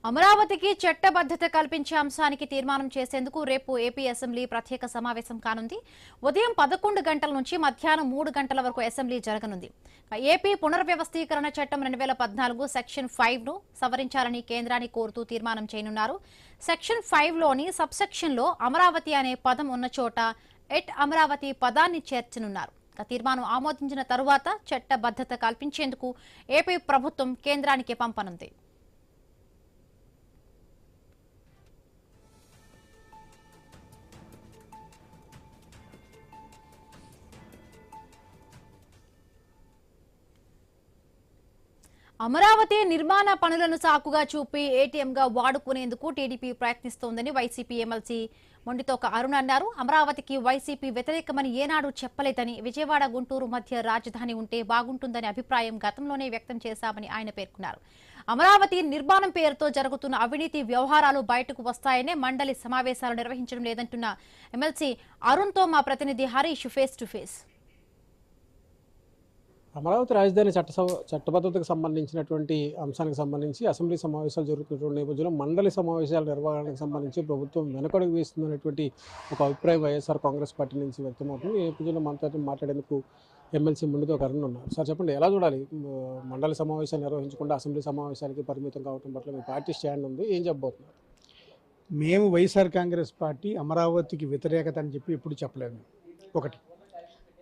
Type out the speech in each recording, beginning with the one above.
అమరావతికి చట్టబద్ధత కల్పించే అంశానికి తీర్మానం చేసేందుకు రేపు ఏపీ అసెంబ్లీ ప్రత్యేక సమావేశం కానుంది. ఉదయం 11 గంటల నుంచి మధ్యాహ్నం 3 గంటల వరకు అసెంబ్లీ జరగనుంది. ఏపీ పునర్వ్యవస్థీకరణ చట్టం 2014 సెక్షన్ 5 ను సవరించాలని కేంద్రాన్ని కోరుతూ తీర్మానం చేయనున్నారు. సెక్షన్ 5లోని సబ్సెక్షన్లో అమరావతి అనే పదం ఉన్న చోట ఎట్ అమరావతి పదాన్ని చేర్చనున్నారు. తీర్మానం ఆమోదించిన తరువాత చట్టబద్ధత కల్పించేందుకు ఏపీ ప్రభుత్వం కేంద్రానికి పంపనుంది. అమరావతి నిర్మాణ పనులను సాకుగా చూపి ఏటీఎంగా వాడుకునేందుకు టీడీపీ ప్రయత్నిస్తోందని వైసీపీ ఎమ్మెల్సీ మొండితోక అరుణ్ అన్నారు. అమరావతికి వైసీపీ వ్యతిరేకమని ఏనాడు చెప్పలేదని, విజయవాడ గుంటూరు మధ్య రాజధాని ఉంటే బాగుంటుందనే అభిప్రాయం గతంలోనే వ్యక్తం చేశామని ఆయన పేర్కొన్నారు. అమరావతి నిర్మాణం పేరుతో జరుగుతున్న అవినీతి వ్యవహారాలు బయటకు వస్తాయనే మండలి సమావేశాలు నిర్వహించడం లేదంటున్న ఎమ్మెల్సీ అరుణ్తో మా ప్రతినిధి Harish face to face. Amaravati రాజధాని చట్టబద్ధతకు సంబంధించినటువంటి అంశానికి సంబంధించి అసెంబ్లీ సమావేశాలు జరుగుతున్నటువంటి నేపథ్యంలో మండలి సమావేశాల నిర్వహణకు సంబంధించి ప్రభుత్వం వెనకడుగు వేస్తుందనేటువంటి ఒక అభిప్రాయం వైఎస్ఆర్ కాంగ్రెస్ పార్టీ నుంచి వ్యక్తమవుతుంది. ఈ నేపథ్యంలో మనతో మాట్లాడేందుకు ఎమ్మెల్సీ మొండితోక అరుణ్ ఉన్నారు. సార్ చెప్పండి, ఎలా చూడాలి మండలి సమావేశాలు నిర్వహించకుండా అసెంబ్లీ సమావేశాలకి పరిమితం కావడం పట్ల మీ పార్టీ స్టాండ్ ఉంది, ఏం చెప్పబోతున్నారు? మేము వైఎస్ఆర్ కాంగ్రెస్ పార్టీ అమరావతికి వ్యతిరేకత అని చెప్పి ఎప్పుడు చెప్పలేము. ఒకటి.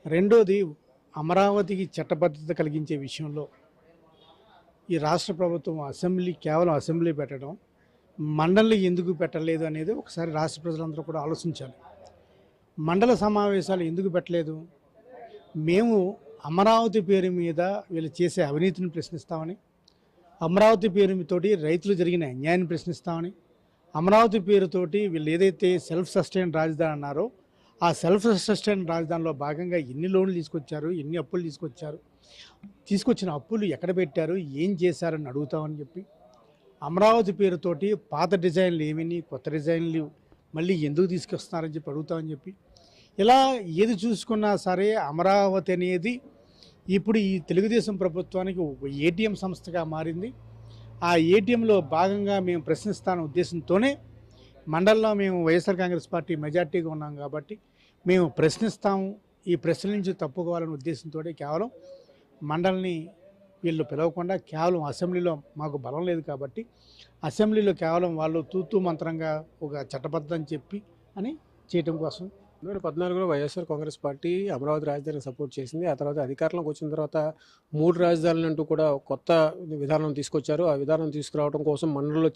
రెండోది, అమరావతికి చట్టబద్ధత కలిగించే విషయంలో ఈ రాష్ట్ర ప్రభుత్వం కేవలం అసెంబ్లీ పెట్టడం, మండలి ఎందుకు పెట్టలేదు అనేది ఒకసారి రాష్ట్ర ప్రజలందరూ కూడా ఆలోచించాలి. మండల సమావేశాలు ఎందుకు పెట్టలేదు? మేము అమరావతి పేరు మీద వీళ్ళు చేసే అవినీతిని ప్రశ్నిస్తామని, అమరావతి పేరుతోటి రైతులు జరిగిన అన్యాయాన్ని ప్రశ్నిస్తామని, అమరావతి పేరుతోటి వీళ్ళు ఏదైతే సెల్ఫ్ సస్టైన్ రాజధాని అన్నారో ఆ సెల్ఫ్ సస్టైన్ రాజధానిలో భాగంగా ఎన్ని లోన్లు తీసుకొచ్చారు, ఎన్ని అప్పులు తీసుకొచ్చిన అప్పులు ఎక్కడ పెట్టారు, ఏం చేశారని అడుగుతామని చెప్పి, అమరావతి పేరుతోటి పాత డిజైన్లు ఏమని కొత్త డిజైన్లు మళ్ళీ ఎందుకు తీసుకొస్తున్నారని చెప్పి అడుగుతామని చెప్పి, ఇలా ఏది చూసుకున్నా సరే అమరావతి అనేది ఇప్పుడు ఈ తెలుగుదేశం ప్రభుత్వానికి ఏటీఎం సంస్థగా మారింది. ఆ ఏటీఎంలో భాగంగా మేము ప్రశ్నిస్తాన ఉద్దేశంతోనే మండలంలో మేము వైఎస్ఆర్ కాంగ్రెస్ పార్టీ మెజార్టీగా ఉన్నాం కాబట్టి మేము ప్రశ్నిస్తాము. ఈ ప్రశ్నల నుంచి తప్పుకోవాలనే ఉద్దేశంతో కేవలం మండలిని వీళ్ళు పిలవకుండా కేవలం అసెంబ్లీలో మాకు బలం లేదు కాబట్టి అసెంబ్లీలో కేవలం వాళ్ళు తూతూ మంత్రంగా ఒక చట్టబద్ధత అని చెప్పి అని చేయటం కోసం 2014లో వైఎస్ఆర్ కాంగ్రెస్ పార్టీ అమరావతి రాజధానికి సపోర్ట్ చేసింది. ఆ తర్వాత అధికారంలోకి వచ్చిన తర్వాత 3 రాజధానులు అంటూ కూడా కొత్త విధానం తీసుకొచ్చారు. ఆ విధానం తీసుకురావడం కోసం మండలిలో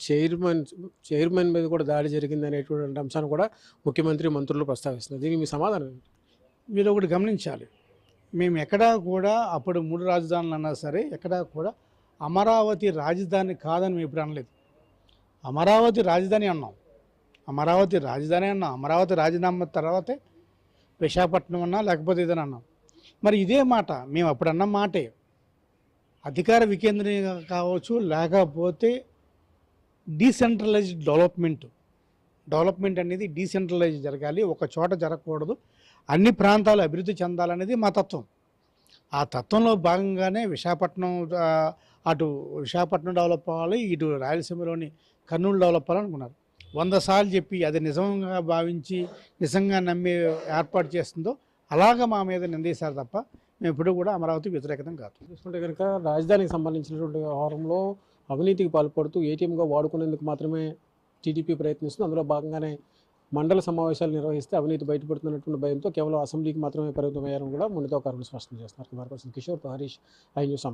చైర్మన్ మీద కూడా దాడి జరిగింది అనేటువంటి అంశాన్ని కూడా ముఖ్యమంత్రి మంత్రులు ప్రస్తావిస్తున్నారు. దీనికి మీ సమాధానం? మీరు ఒకటి గమనించాలి, మేము ఎక్కడా కూడా అప్పుడు 3 రాజధానులు అన్నా సరే ఎక్కడా కూడా అమరావతి రాజధాని కాదని మేము ఎప్పుడు అనలేదు. అమరావతి రాజధాని అన్నాం, అమరావతి రాజధాని తర్వాతే విశాఖపట్నం అన్నా లేకపోతే ఏదైనా అన్నాం. మరి ఇదే మాట మేము అప్పుడు అన్న మాటే అధికార వికేంద్రీకరణ కావచ్చు, లేకపోతే డీసెంట్రలైజ్డ్ డెవలప్మెంట్ అనేది డీసెంట్రలైజ్ జరగాలి, ఒక చోట జరగకూడదు, అన్ని ప్రాంతాలు అభివృద్ధి చెందాలనేది మా తత్వం. ఆ తత్వంలో భాగంగానే అటు విశాఖపట్నం డెవలప్ అవ్వాలి, ఇటు రాయలసీమలోని కర్నూలు డెవలప్ అవ్వాలనుకున్నారు. 100 సార్లు చెప్పి అది నిజంగా భావించి నిజంగా నమ్మి ఏర్పాటు చేస్తుందో అలాగా మా మీద నిందేశారు తప్ప మేము ఎప్పుడు కూడా అమరావతి వ్యతిరేకతం కాదు. చూసుకుంటే కనుక రాజధానికి సంబంధించినటువంటి వ్యవహారంలో అవినీతికి పాల్పడుతూ ఏటీఎంగా వాడుకునేందుకు మాత్రమే టీడీపీ ప్రయత్నిస్తుంది. అందులో భాగంగానే మండల సమావేశాలు నిర్వహిస్తే అవినీతి బయటపడుతున్నటువంటి భయంతో కేవలం అసెంబ్లీకి మాత్రమే పరిమితమయ్యారని కూడా మొండితోక అరుణ్ స్పష్టం చేస్తున్నారు. Kishore, Harish, I news.